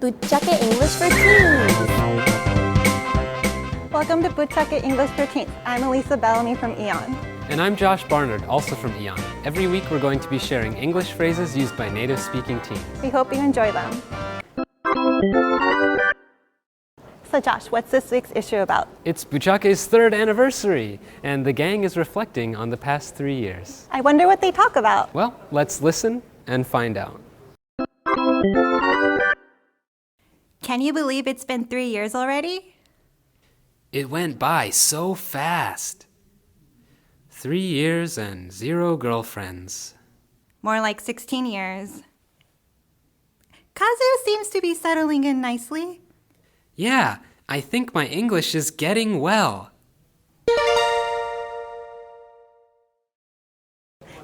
부chaque English for Teens. Welcome to Buchaque English for Teens. I'm Elisa Bellamy from Eon. And I'm Josh Barnard, also from Eon. Every week we're going to be sharing English phrases used by native-speaking teens. We hope you enjoy them. So Josh, what's this week's issue about? It's Buchaque's 3rd anniversary, and the gang is reflecting on the past 3 years. I wonder what they talk about. Well, let's listen and find out. Can you believe it's been 3 years already? It went by so fast. 3 years and 0 girlfriends. More like 16 years. Kazu seems to be settling in nicely. Yeah, I think my English is getting well.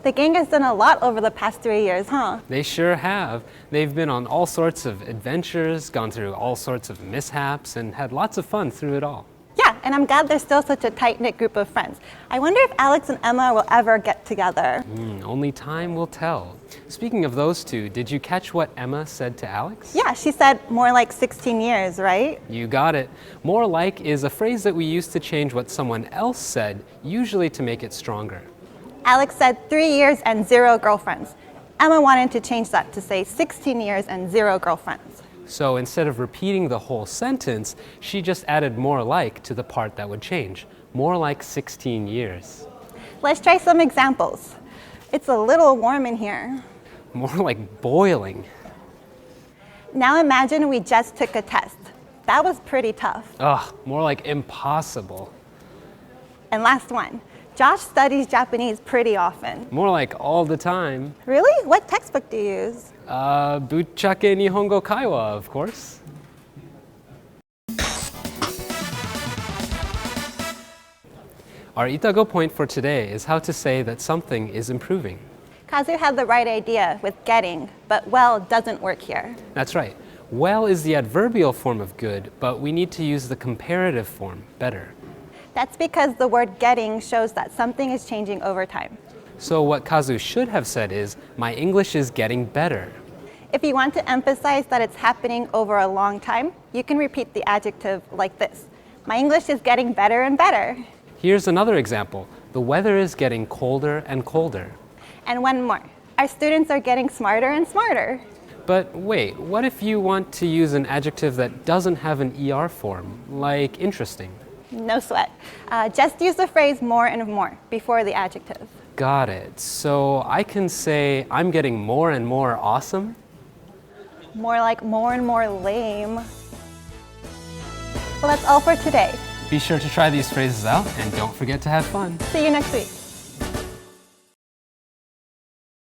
The gang has done a lot over the past 3 years, huh? They sure have. They've been on all sorts of adventures, gone through all sorts of mishaps, and had lots of fun through it all. Yeah, and I'm glad they're still such a tight-knit group of friends. I wonder if Alex and Emma will ever get together. Only time will tell. Speaking of those two, did you catch what Emma said to Alex? Yeah, she said more like 16 years, right? You got it. More like is a phrase that we use to change what someone else said, usually to make it stronger. Alex said 3 years and 0 girlfriends. Emma wanted to change that to say 16 years and 0 girlfriends. So instead of repeating the whole sentence, she just added more like to the part that would change. More like 16 years. Let's try some examples. It's a little warm in here. More like boiling. Now imagine we just took a test. That was pretty tough. Ugh, more like impossible. And last one. Josh studies Japanese pretty often. More like all the time. Really? What textbook do you use? Buchaque Nihongo Kaiwa, of course. Our Itago point for today is how to say that something is improving. Kazu had the right idea with getting, but well doesn't work here. That's right. Well is the adverbial form of good, but we need to use the comparative form better. That's because the word getting shows that something is changing over time. So what Kazu should have said is, my English is getting better. If you want to emphasize that it's happening over a long time, you can repeat the adjective like this. My English is getting better and better. Here's another example. The weather is getting colder and colder. And one more. Our students are getting smarter and smarter. But wait, what if you want to use an adjective that doesn't have an ER form, like interesting? No sweat. Just use the phrase more and more before the adjective. Got it. So I can say, I'm getting more and more awesome? More like more and more lame. Well, that's all for today. Be sure to try these phrases out and don't forget to have fun. See you next week.